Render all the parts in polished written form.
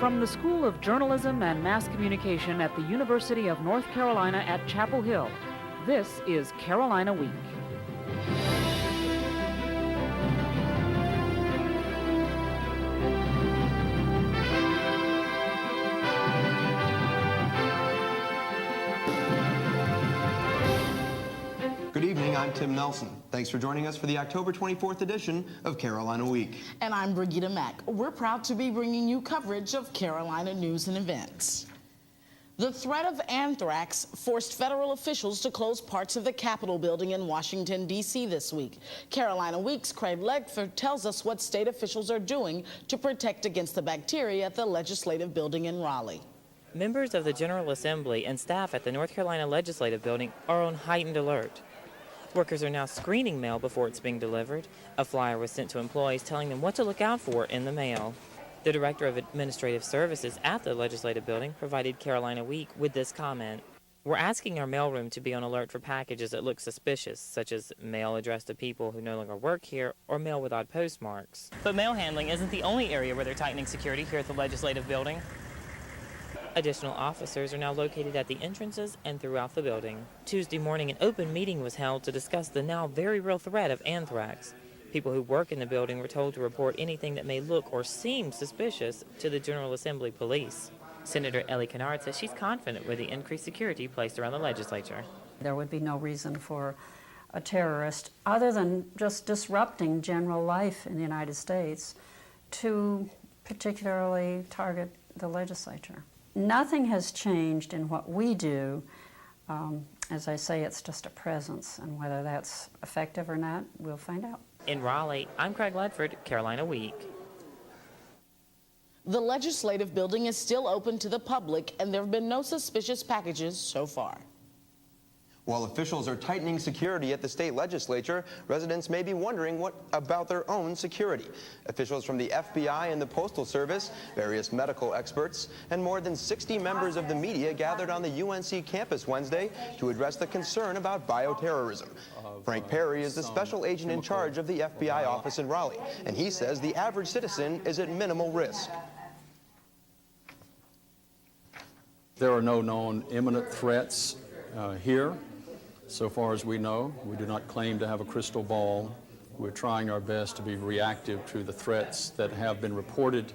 From the School of Journalism and Mass Communication at the University of North Carolina at Chapel Hill, this is Carolina Week. Good evening, I'm Tim Nelson. Thanks for joining us for the October 24th edition of Carolina Week. And I'm Brigida Mack. We're proud to be bringing you coverage of Carolina news and events. The threat of anthrax forced federal officials to close parts of the Capitol building in Washington, D.C. this week. Carolina Week's Craig Ledford tells us what state officials are doing to protect against the bacteria at the legislative building in Raleigh. Members of the General Assembly and staff at the North Carolina Legislative Building are on heightened alert. Workers are now screening mail before it's being delivered. A flyer was sent to employees telling them what to look out for in the mail. The Director of Administrative Services at the Legislative Building provided Carolina Week with this comment. We're asking our mailroom to be on alert for packages that look suspicious, such as mail addressed to people who no longer work here or mail with odd postmarks. But mail handling isn't the only area where they're tightening security here at the Legislative Building. Additional officers are now located at the entrances and throughout the building. Tuesday morning, an open meeting was held to discuss the now very real threat of anthrax. People who work in the building were told to report anything that may look or seem suspicious to the General Assembly police. Senator Ellie Kennard says she's confident with the increased security placed around the legislature. There would be no reason for a terrorist, other than just disrupting general life in the United States, to particularly target the legislature. Nothing has changed in what we do. As I say, it's just a presence, and whether that's effective or not, we'll find out. In Raleigh, I'm Craig Ledford, Carolina Week. The Legislative Building is still open to the public, and there have been no suspicious packages so far. While officials are tightening security at the state legislature, residents may be wondering what about their own security. Officials from the FBI and the Postal Service, various medical experts, and more than 60 members of the media gathered on the UNC campus Wednesday to address the concern about bioterrorism. Frank Perry is the special agent in charge of the FBI office in Raleigh, and he says the average citizen is at minimal risk. There are no known imminent threats here. So far as we know, we do not claim to have a crystal ball. We're trying our best to be reactive to the threats that have been reported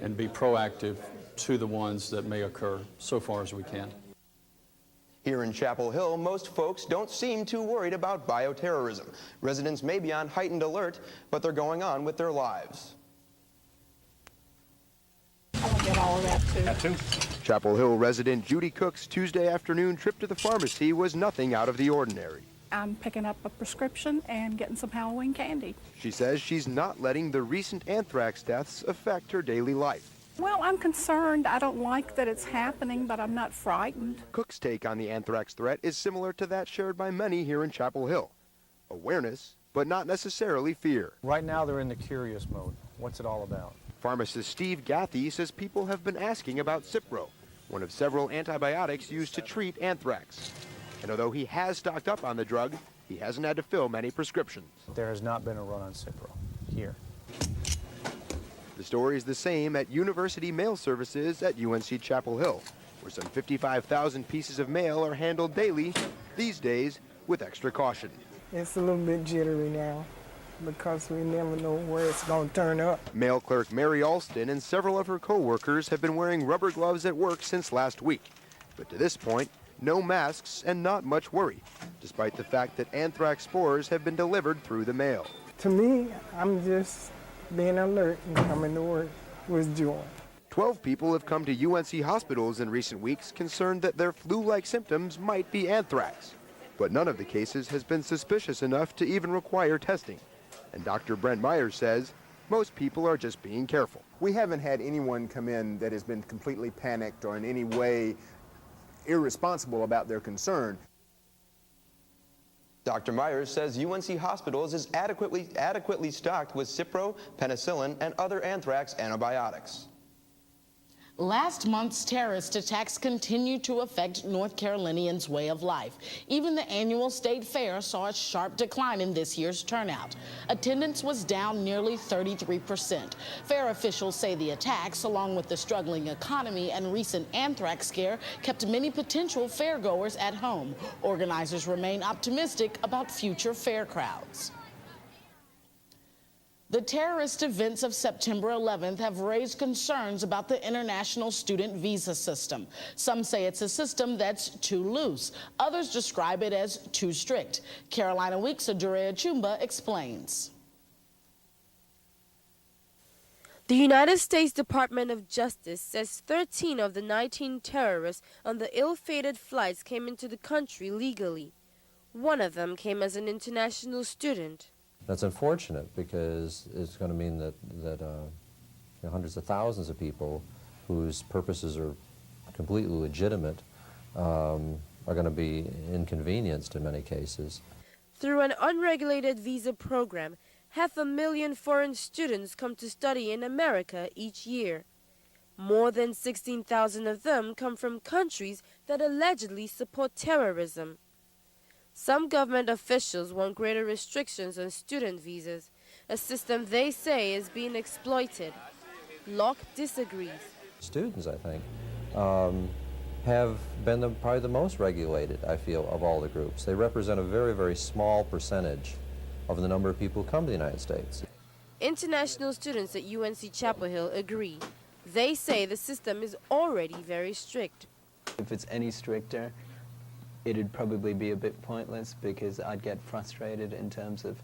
and be proactive to the ones that may occur so far as we can. Here in Chapel Hill, most folks don't seem too worried about bioterrorism. Residents may be on heightened alert, but they're going on with their lives. I want to get all of that too. That too. Chapel Hill resident Judy Cook's Tuesday afternoon trip to the pharmacy was nothing out of the ordinary. I'm picking up a prescription and getting some Halloween candy. She says she's not letting the recent anthrax deaths affect her daily life. Well, I'm concerned. I don't like that it's happening, but I'm not frightened. Cook's take on the anthrax threat is similar to that shared by many here in Chapel Hill. Awareness, but not necessarily fear. Right now they're in the curious mode. What's it all about? Pharmacist Steve Gathy says people have been asking about Cipro, one of several antibiotics used to treat anthrax. And although he has stocked up on the drug, he hasn't had to fill many prescriptions. There has not been a run on Cipro here. The story is the same at University Mail Services at UNC Chapel Hill, where some 55,000 pieces of mail are handled daily, these days with extra caution. It's a little bit jittery now, because we never know where it's going to turn up. Mail clerk Mary Alston and several of her co-workers have been wearing rubber gloves at work since last week. But to this point, no masks and not much worry, despite the fact that anthrax spores have been delivered through the mail. To me, I'm just being alert and coming to work with joy. 12 people have come to UNC hospitals in recent weeks concerned that their flu-like symptoms might be anthrax. But none of the cases has been suspicious enough to even require testing. And Dr. Brent Myers says most people are just being careful. We haven't had anyone come in that has been completely panicked or in any way irresponsible about their concern. Dr. Myers says UNC Hospitals is adequately stocked with Cipro, penicillin, and other anthrax antibiotics. Last month's terrorist attacks continue to affect North Carolinians' way of life. Even the annual state fair saw a sharp decline in this year's turnout. Attendance was down nearly 33%. Fair officials say the attacks, along with the struggling economy and recent anthrax scare, kept many potential fairgoers at home. Organizers remain optimistic about future fair crowds. The terrorist events of September 11th have raised concerns about the international student visa system. Some say it's a system that's too loose. Others describe it as too strict. Carolina Week's Adurea Chumba explains. The United States Department of Justice says 13 of the 19 terrorists on the ill-fated flights came into the country legally. One of them came as an international student. That's unfortunate because it's going to mean that hundreds of thousands of people whose purposes are completely legitimate are going to be inconvenienced in many cases. Through an unregulated visa program, 500,000 foreign students come to study in America each year. More than 16,000 of them come from countries that allegedly support terrorism. Some government officials want greater restrictions on student visas, a system they say is being exploited. Locke disagrees. Students, I think, have been probably the most regulated, I feel, of all the groups. They represent a very, very small percentage of the number of people who come to the United States. International students at UNC Chapel Hill agree. They say the system is already very strict. If it's any stricter, it'd probably be a bit pointless because I'd get frustrated in terms of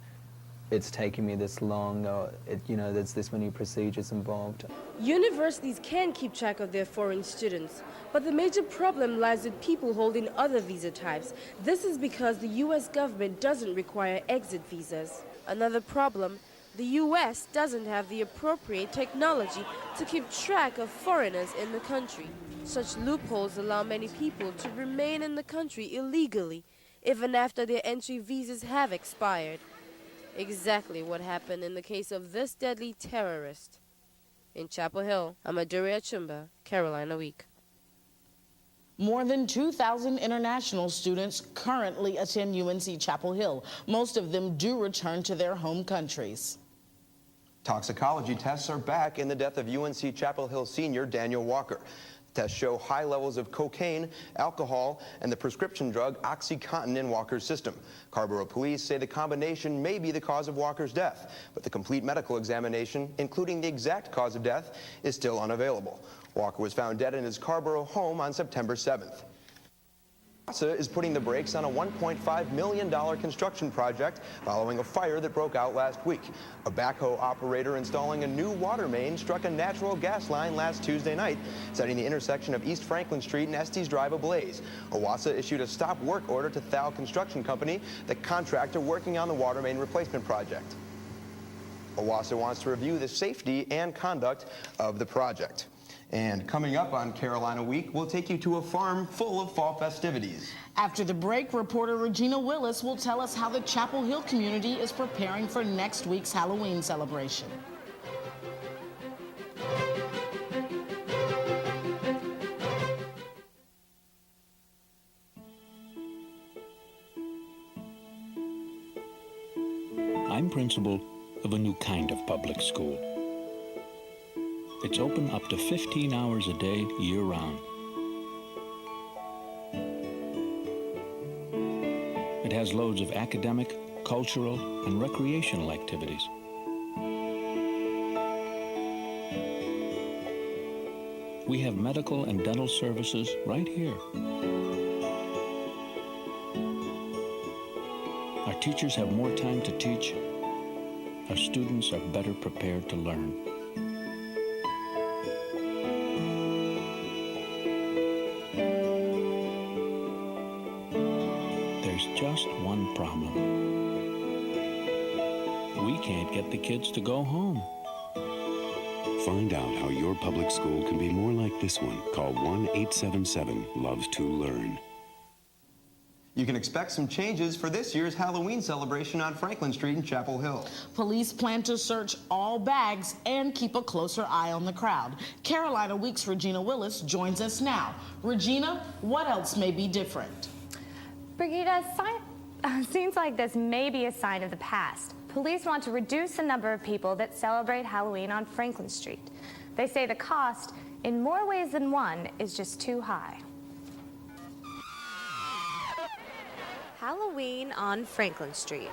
it's taking me this long, or there's this many procedures involved. Universities can keep track of their foreign students, but the major problem lies with people holding other visa types. This is because the U.S. government doesn't require exit visas. Another problem, the U.S. doesn't have the appropriate technology to keep track of foreigners in the country. Such loopholes allow many people to remain in the country illegally, even after their entry visas have expired. Exactly what happened in the case of this deadly terrorist. In Chapel Hill, I'm Adurea Chumba, Carolina Week. More than 2,000 international students currently attend UNC Chapel Hill. Most of them do return to their home countries. Toxicology tests are back in the death of UNC Chapel Hill senior Daniel Walker. Tests show high levels of cocaine, alcohol, and the prescription drug OxyContin in Walker's system. Carrboro police say the combination may be the cause of Walker's death, but the complete medical examination, including the exact cause of death, is still unavailable. Walker was found dead in his Carrboro home on September 7th. OWASA is putting the brakes on a $1.5 million construction project following a fire that broke out last week. A backhoe operator installing a new water main struck a natural gas line last Tuesday night, setting the intersection of East Franklin Street and Estes Drive ablaze. OWASA issued a stop work order to Thal Construction Company, the contractor working on the water main replacement project. OWASA wants to review the safety and conduct of the project. And coming up on Carolina Week, we'll take you to a farm full of fall festivities. After the break, reporter Regina Willis will tell us how the Chapel Hill community is preparing for next week's Halloween celebration. I'm principal of a new kind of public school. It's open up to 15 hours a day, year-round. It has loads of academic, cultural, and recreational activities. We have medical and dental services right here. Our teachers have more time to teach. Our students are better prepared to learn. There's just one problem. We can't get the kids to go home. Find out how your public school can be more like this one. Call 1-877-LOVE-TO-LEARN. You can expect some changes for this year's Halloween celebration on Franklin Street in Chapel Hill. Police plan to search all bags and keep a closer eye on the crowd. Carolina Week's Regina Willis joins us now. Regina, what else may be different? Brigida, scenes like this may be a sign of the past. Police want to reduce the number of people that celebrate Halloween on Franklin Street. They say the cost, in more ways than one, is just too high. Halloween on Franklin Street.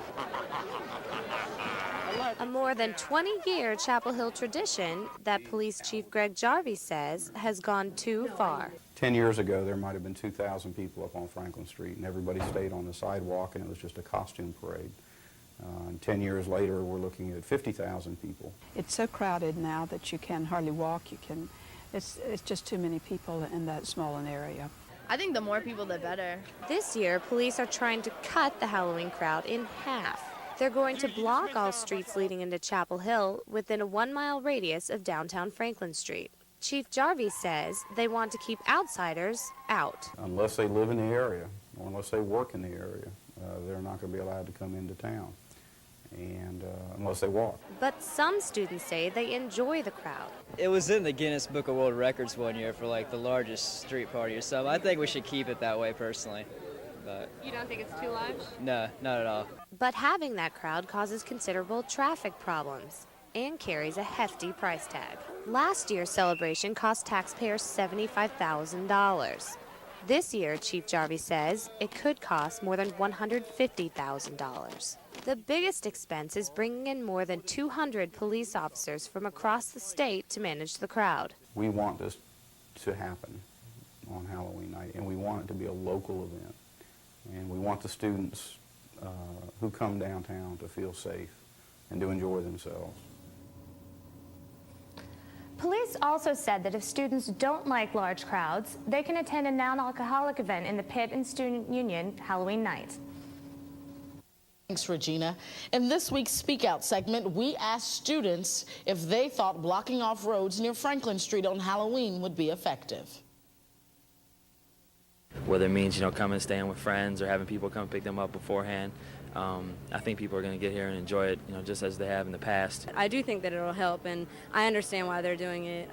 A more than 20-year Chapel Hill tradition that Police Chief Greg Jarvie says has gone too far. 10 years ago, there might have been 2,000 people up on Franklin Street, and everybody stayed on the sidewalk, and it was just a costume parade. And 10 years later, we're looking at 50,000 people. It's so crowded now that you can hardly walk. It's just too many people in that small an area. I think the more people, the better. This year, police are trying to cut the Halloween crowd in half. They're going to block all streets leading into Chapel Hill within a 1-mile radius of downtown Franklin Street. Chief Jarvie says they want to keep outsiders out. Unless they live in the area, or unless they work in the area, they're not going to be allowed to come into town, and unless they walk. But some students say they enjoy the crowd. It was in the Guinness Book of World Records one year for like the largest street party or something. I think we should keep it that way personally. But You don't think it's too large? no, not at all. But having that crowd causes considerable traffic problems and carries a hefty price tag. Last year's celebration cost taxpayers $75,000. This year, Chief Jarvie says, it could cost more than $150,000. The biggest expense is bringing in more than 200 police officers from across the state to manage the crowd. We want this to happen on Halloween night, and we want it to be a local event. And we want the students who come downtown to feel safe and to enjoy themselves. Police also said that if students don't like large crowds, they can attend a non-alcoholic event in the Pitt and Student Union Halloween night. Thanks, Regina. In this week's Speak Out segment, we asked students if they thought blocking off roads near Franklin Street on Halloween would be effective. Whether it means, coming and staying with friends or having people come pick them up beforehand, I think people are going to get here and enjoy it, just as they have in the past. I do think that it'll help, and I understand why they're doing it,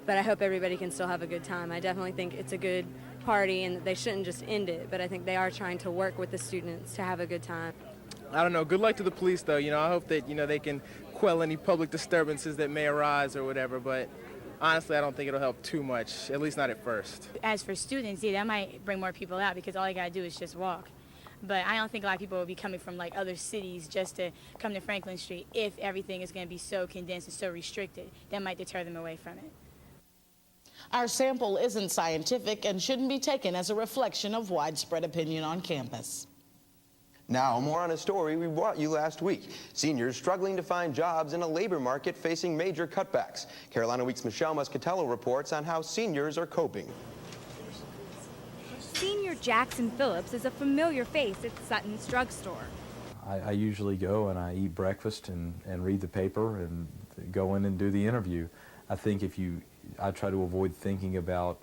but I hope everybody can still have a good time. I definitely think it's a good party, and they shouldn't just end it, but I think they are trying to work with the students to have a good time. I don't know. Good luck to the police, though. I hope that, they can quell any public disturbances that may arise or whatever, but honestly, I don't think it'll help too much, at least not at first. As for students, yeah, that might bring more people out because all you gotta do is just walk. But I don't think a lot of people will be coming from like other cities just to come to Franklin Street if everything is gonna be so condensed and so restricted. That might deter them away from it. Our sample isn't scientific and shouldn't be taken as a reflection of widespread opinion on campus. Now, more on a story we brought you last week. Seniors struggling to find jobs in a labor market facing major cutbacks. Carolina Week's Michelle Muscatello reports on how seniors are coping. Senior Jackson Phillips is a familiar face at Sutton's drugstore. I usually go and I eat breakfast and read the paper and go in and do the interview. I think I try to avoid thinking about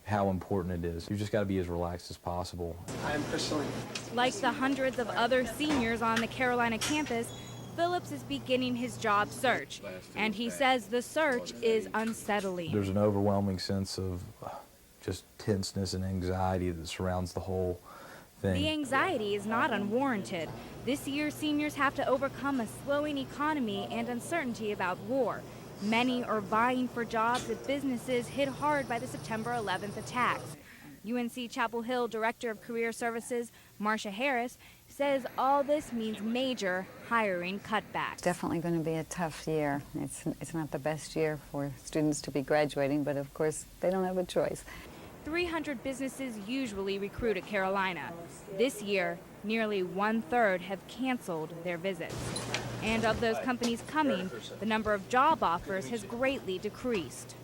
how important it is. You just got to be as relaxed as possible. I'm pursuing. Like the hundreds of other seniors on the Carolina campus, Phillips is beginning his job search, and he says the search is unsettling. There's an overwhelming sense of just tenseness and anxiety that surrounds the whole thing. The anxiety is not unwarranted. This year, seniors have to overcome a slowing economy and uncertainty about war. Many are vying for jobs at businesses hit hard by the September 11th attacks. UNC Chapel Hill Director of Career Services, Marcia Harris, says all this means major hiring cutbacks. It's definitely going to be a tough year. It's not the best year for students to be graduating, but of course they don't have a choice. 300 businesses usually recruit at Carolina. This year, nearly 1/3 have canceled their visits. And of those companies coming, the number of job offers has greatly decreased.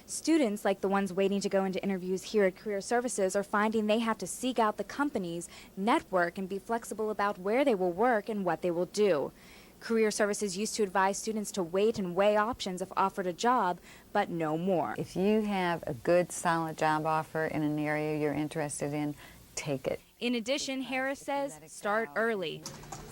Students, like the ones waiting to go into interviews here at Career Services, are finding they have to seek out the companies, network, and be flexible about where they will work and what they will do. Career Services used to advise students to wait and weigh options if offered a job, but no more. If you have a good, solid job offer in an area you're interested in, take it. In addition, Harris says start early.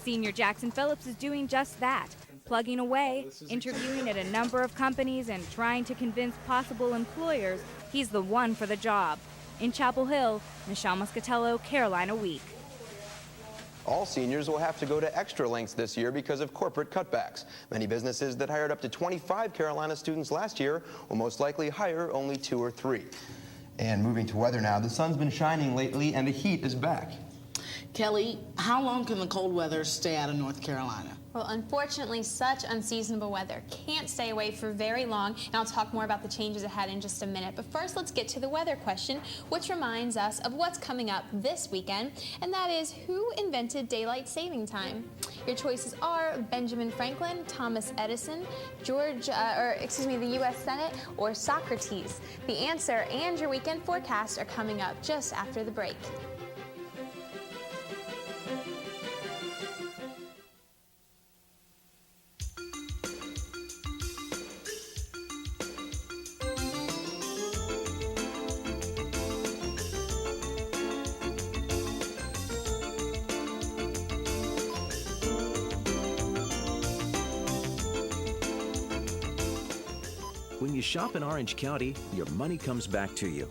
Senior Jackson Phillips is doing just that, plugging away, interviewing at a number of companies and trying to convince possible employers he's the one for the job. In Chapel Hill, Michelle Muscatello, Carolina Week. All seniors will have to go to extra lengths this year because of corporate cutbacks. Many businesses that hired up to 25 Carolina students last year will most likely hire only 2 or 3. And moving to weather now, the sun's been shining lately and the heat is back. Kelly, how long can the cold weather stay out of North Carolina? Well, unfortunately, such unseasonable weather can't stay away for very long, and I'll talk more about the changes ahead in just a minute. But first, let's get to the weather question, which reminds us of what's coming up this weekend, and that is who invented daylight saving time? Your choices are Benjamin Franklin, Thomas Edison, the U.S. Senate, or Socrates. The answer and your weekend forecast are coming up just after the break. When you shop in Orange County, your money comes back to you.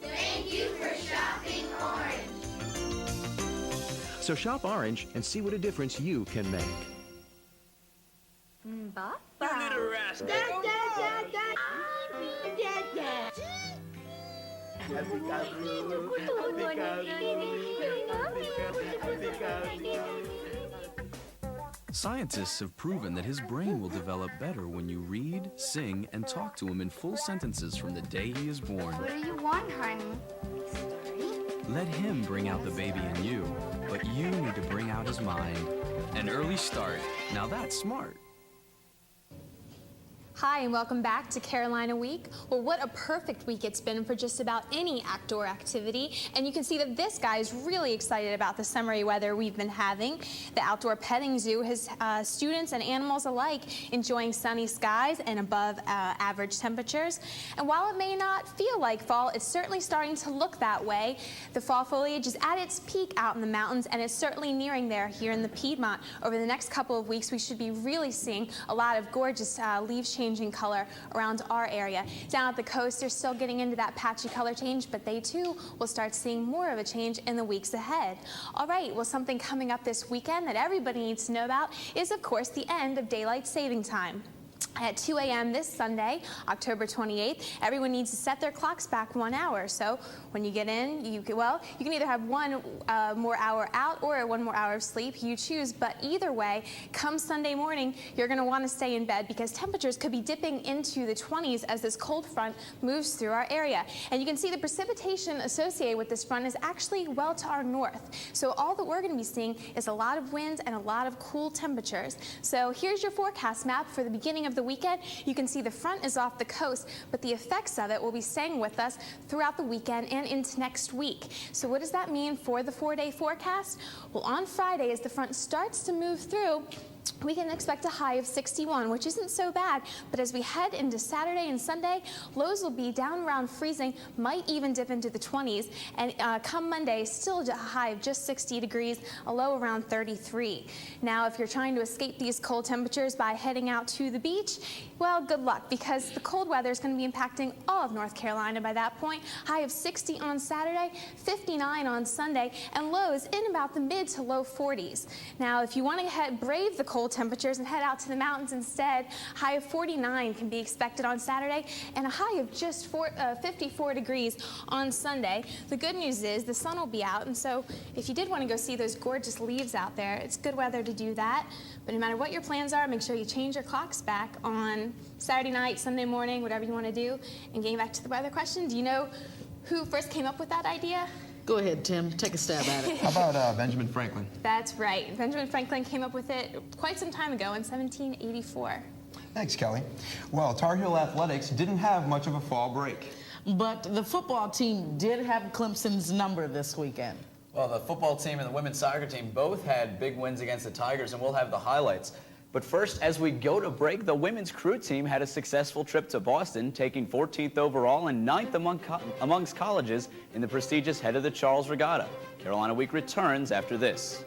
Thank you for shopping Orange. So shop Orange and see what a difference you can make. Bye. You need a rest. Scientists have proven that his brain will develop better when you read, sing, and talk to him in full sentences from the day he is born. What do you want, honey? Let him bring out the baby in you, but you need to bring out his mind. An early start. Now that's smart. Hi, and welcome back to Carolina Week. Well, what a perfect week it's been for just about any outdoor activity. And you can see that this guy is really excited about the summery weather we've been having. The Outdoor Petting Zoo has students and animals alike enjoying sunny skies and above average temperatures. And while it may not feel like fall, it's certainly starting to look that way. The fall foliage is at its peak out in the mountains, and it's certainly nearing there here in the Piedmont. Over the next couple of weeks, we should be really seeing a lot of gorgeous leaves changing color around our area. Down at the coast, they're still getting into that patchy color change, but they too will start seeing more of a change in the weeks ahead. All right, well, something coming up this weekend that everybody needs to know about is, of course, the end of daylight saving time. At 2 a.m. this Sunday, October 28th, everyone needs to set their clocks back 1 hour. So when you get in, you can either have one more hour out or 1 more hour of sleep. You choose. But either way, come Sunday morning, you're going to want to stay in bed because temperatures could be dipping into the 20s as this cold front moves through our area. And you can see the precipitation associated with this front is actually well to our north. So all that we're going to be seeing is a lot of winds and a lot of cool temperatures. So here's your forecast map for the beginning of the weekend. You can see the front is off the coast, but the effects of it will be staying with us throughout the weekend and into next week. So what does that mean for the 4-day forecast? Well, on Friday, as the front starts to move through, we can expect a high of 61, which isn't so bad, but as we head into Saturday and Sunday, lows will be down around freezing, might even dip into the 20s, and come Monday, still a high of just 60 degrees, a low around 33. Now, if you're trying to escape these cold temperatures by heading out to the beach, well, good luck, because the cold weather is going to be impacting all of North Carolina by that point. High of 60 on Saturday, 59 on Sunday, and lows in about the mid to low 40s. Now, if you want to brave the cold temperatures and head out to the mountains instead, high of 49 can be expected on Saturday and a high of just 54 degrees on Sunday. The good news is the sun will be out, and so if you did want to go see those gorgeous leaves out there, it's good weather to do that. But no matter what your plans are, make sure you change your clocks back on Saturday night, Sunday morning, whatever you want to do. And getting back to the weather question, do you know who first came up with that idea? Go ahead, Tim. Take a stab at it. How about Benjamin Franklin? That's right. Benjamin Franklin came up with it quite some time ago in 1784. Thanks, Kelly. Well, Tar Heel Athletics didn't have much of a fall break. But the football team did have Clemson's number this weekend. Well, the football team and the women's soccer team both had big wins against the Tigers, and we'll have the highlights. But first, as we go to break, the women's crew team had a successful trip to Boston, taking 14th overall and 9th amongst colleges in the prestigious Head of the Charles Regatta. Carolina Week returns after this.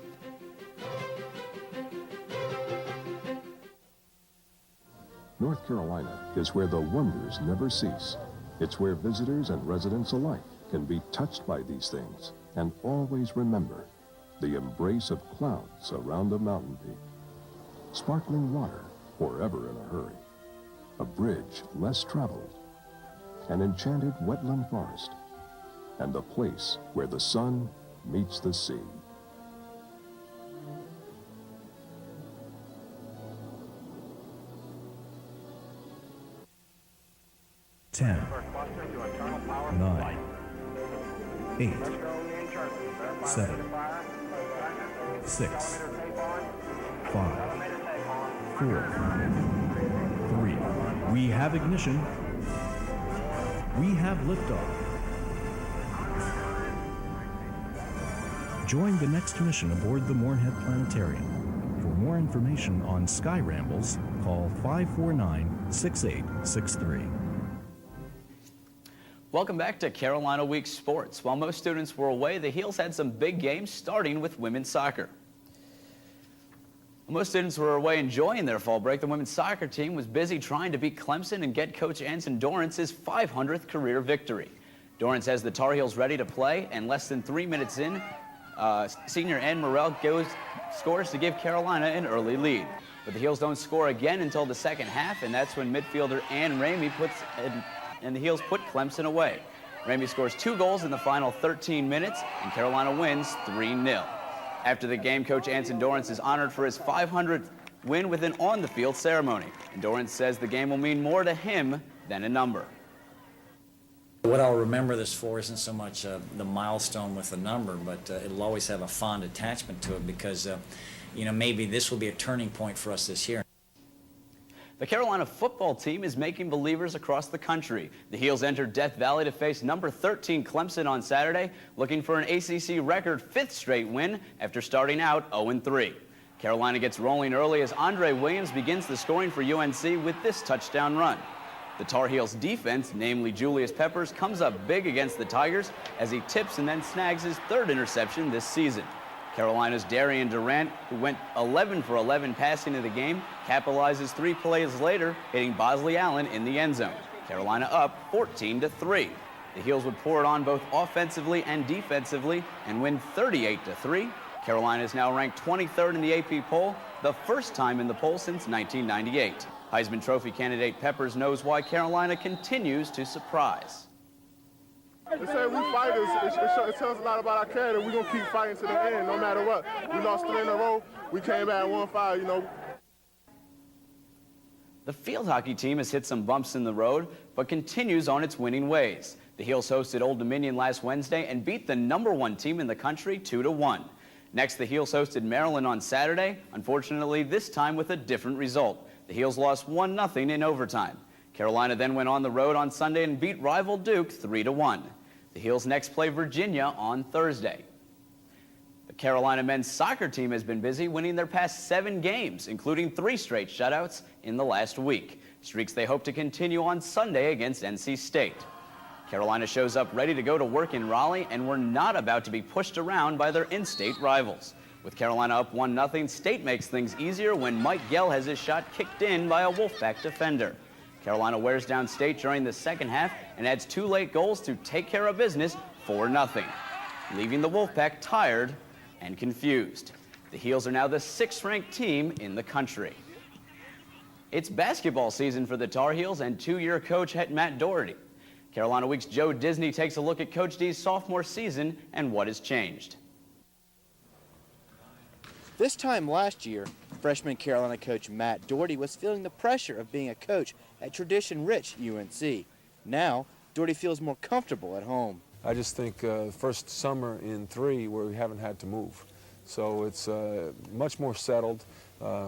North Carolina is where the wonders never cease. It's where visitors and residents alike can be touched by these things and always remember the embrace of clouds around a mountain peak, sparkling water forever in a hurry, a bridge less traveled, an enchanted wetland forest, and the place where the sun meets the sea. Ten, 9, 8, 7, 6, 5, 4, 3. We have ignition. We have liftoff. Join the next mission aboard the Moorhead Planetarium. For more information on Sky Rambles, call 549-6863. Welcome back to Carolina Week Sports. While most students were away, the Heels had some big games, starting with women's soccer. While most students were away enjoying their fall break, the women's soccer team was busy trying to beat Clemson and get Coach Anson Dorrance his 500th career victory. Dorrance has the Tar Heels ready to play, and less than 3 minutes in, senior Ann Morrell scores to give Carolina an early lead. But the Heels don't score again until the second half, and that's when midfielder Ann Ramey and the Heels put Clemson away. Ramey scores 2 goals in the final 13 minutes, and Carolina wins 3-0. After the game, Coach Anson Dorrance is honored for his 500th win with an on-the-field ceremony. And Dorrance says the game will mean more to him than a number. What I'll remember this for isn't so much the milestone with the number, but it'll always have a fond attachment to it because, maybe this will be a turning point for us this year. The Carolina football team is making believers across the country. The Heels entered Death Valley to face number 13 Clemson on Saturday, looking for an ACC record 5th straight win after starting out 0-3. Carolina gets rolling early as Andre Williams begins the scoring for UNC with this touchdown run. The Tar Heels defense, namely Julius Peppers, comes up big against the Tigers as he tips and then snags his 3rd interception this season. Carolina's Darian Durant, who went 11 for 11 passing in the game, capitalizes 3 plays later, hitting Bosley Allen in the end zone. Carolina up 14-3. The Heels would pour it on both offensively and defensively and win 38-3. Carolina is now ranked 23rd in the AP poll, the first time in the poll since 1998. Heisman Trophy candidate Peppers knows why Carolina continues to surprise. They say we fighters. It tells a lot about our character. We're going to keep fighting to the end, no matter what. We lost 3 in a row. We came back and won 5, The field hockey team has hit some bumps in the road, but continues on its winning ways. The Heels hosted Old Dominion last Wednesday and beat the #1 team in the country 2-1. Next, the Heels hosted Maryland on Saturday, unfortunately this time with a different result. The Heels lost 1-0 in overtime. Carolina then went on the road on Sunday and beat rival Duke 3-1. The Heels next play Virginia on Thursday. The Carolina men's soccer team has been busy winning their past 7 games, including 3 straight shutouts in the last week. Streaks they hope to continue on Sunday against NC State. Carolina shows up ready to go to work in Raleigh, and we're not about to be pushed around by their in-state rivals. With Carolina up 1-0, State makes things easier when Mike Gell has his shot kicked in by a Wolfpack defender. Carolina wears down State during the second half and adds 2 late goals to take care of business 4-0, leaving the Wolfpack tired and confused. The Heels are now the 6th-ranked team in the country. It's basketball season for the Tar Heels and 2-year coach Matt Doherty. Carolina Week's Joe Disney takes a look at Coach D's sophomore season and what has changed. This time last year, freshman Carolina coach Matt Doherty was feeling the pressure of being a coach at tradition-rich UNC. Now, Doherty feels more comfortable at home. I just think first summer in 3 where we haven't had to move. So it's much more settled,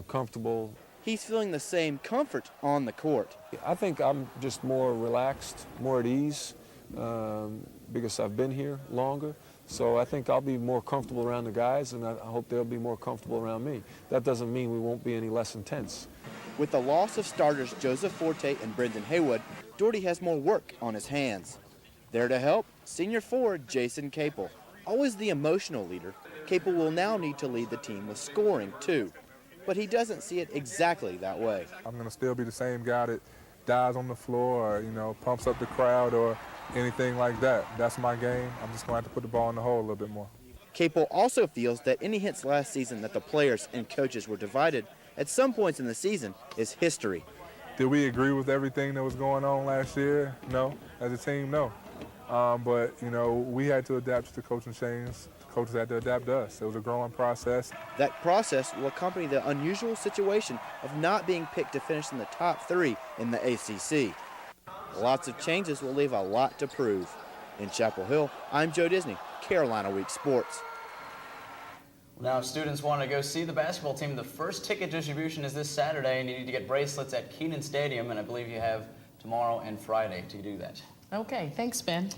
comfortable. He's feeling the same comfort on the court. I think I'm just more relaxed, more at ease, because I've been here longer. So I think I'll be more comfortable around the guys, and I hope they'll be more comfortable around me. That doesn't mean we won't be any less intense. With the loss of starters Joseph Forte and Brendan Haywood, Doherty has more work on his hands. There to help, senior forward Jason Capel. Always the emotional leader, Capel will now need to lead the team with scoring too. But he doesn't see it exactly that way. I'm going to still be the same guy that dives on the floor or, pumps up the crowd or anything like that. That's my game. I'm just going to have to put the ball in the hole a little bit more. Capel also feels that any hints last season that the players and coaches were divided at some points in the season is history. Did we agree with everything that was going on last year? No. As a team, no. But, we had to adapt to the coaching changes. The coaches had to adapt to us. It was a growing process. That process will accompany the unusual situation of not being picked to finish in the top 3 in the ACC. Lots of changes will leave a lot to prove. In Chapel Hill, I'm Joe Disney, Carolina Week Sports. Now, if students want to go see the basketball team, the first ticket distribution is this Saturday, and you need to get bracelets at Kenan Stadium, and I believe you have tomorrow and Friday to do that. Okay, thanks, Ben.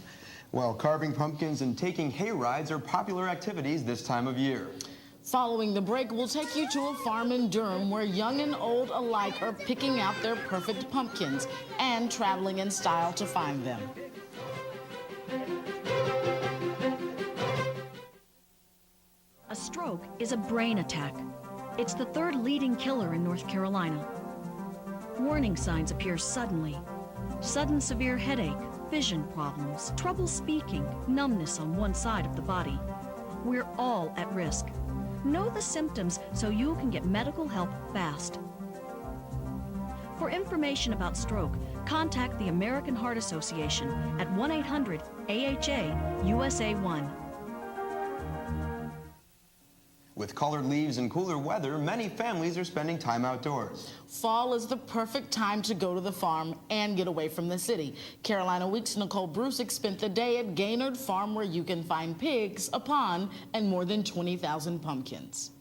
Well, carving pumpkins and taking hay rides are popular activities this time of year. Following the break, we'll take you to a farm in Durham where young and old alike are picking out their perfect pumpkins and traveling in style to find them. A stroke is a brain attack. It's the third leading killer in North Carolina. Warning signs appear suddenly. Sudden severe headache, vision problems, trouble speaking, numbness on one side of the body. We're all at risk. Know the symptoms so you can get medical help fast. For information about stroke, contact the American Heart Association at 1-800-AHA-USA1. With colored leaves and cooler weather, many families are spending time outdoors. Fall is the perfect time to go to the farm and get away from the city. Carolina Week's Nicole Brusick spent the day at Gaynard Farm where you can find pigs, a pond, and more than 20,000 pumpkins.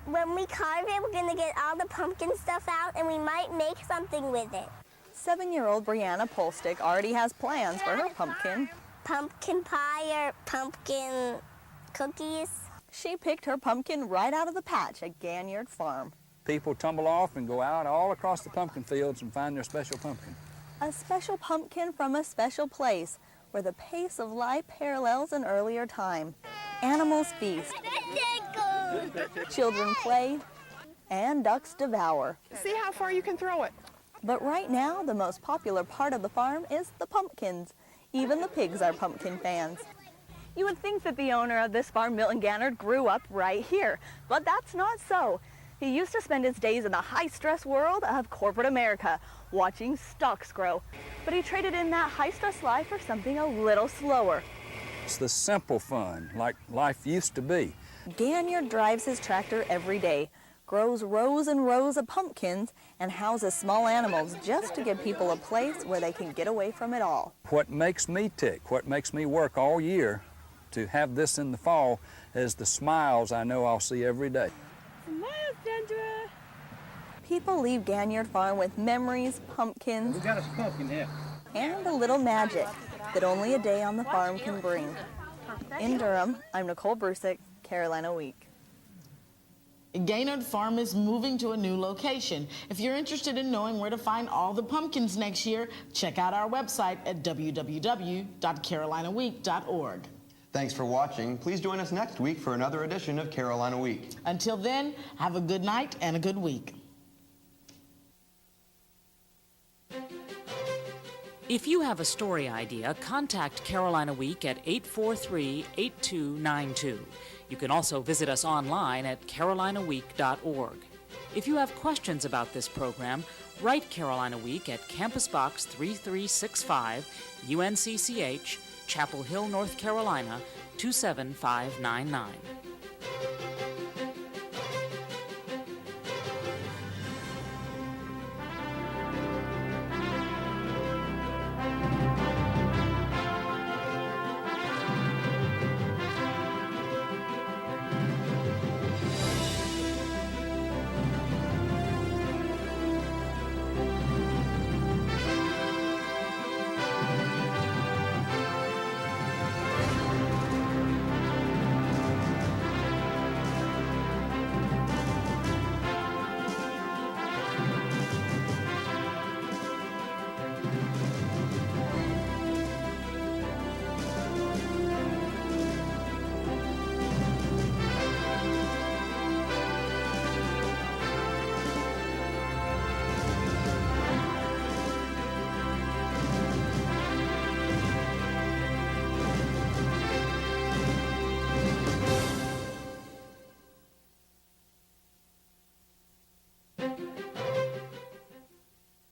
When we carve it, we're going to get all the pumpkin stuff out and we might make something with it. 7-year-old Brianna Polstick already has plans for her pumpkin. Pumpkin pie or pumpkin cookies. She picked her pumpkin right out of the patch at Gaynard Farm. People tumble off and go out all across the pumpkin fields and find their special pumpkin. A special pumpkin from a special place where the pace of life parallels an earlier time. Animals feast, children play, and ducks devour. See how far you can throw it. But right now, the most popular part of the farm is the pumpkins. Even the pigs are pumpkin fans. You would think that the owner of this farm, Milton Gaynard, grew up right here, but that's not so. He used to spend his days in the high-stress world of corporate America, watching stocks grow. But he traded in that high-stress life for something a little slower. It's the simple fun, like life used to be. Gaynard drives his tractor every day, grows rows and rows of pumpkins, and houses small animals just to give people a place where they can get away from it all. What makes me tick, what makes me work all year to have this in the fall is the smiles I know I'll see every day. Smile, Sandra! People leave Gaynard Farm with memories, pumpkins, We got a pumpkin here. and a little magic that only a day on the farm can bring. In Durham, I'm Nicole Brusick, Carolina Week. Gaynard Farm is moving to a new location. If you're interested in knowing where to find all the pumpkins next year, check out our website at www.carolinaweek.org. Thanks for watching. Please join us next week for another edition of Carolina Week. Until then, have a good night and a good week. If you have a story idea, contact Carolina Week at 843-8292. You can also visit us online at carolinaweek.org. If you have questions about this program, write Carolina Week at Campus Box 3365, UNCCH, Chapel Hill, North Carolina, 27599.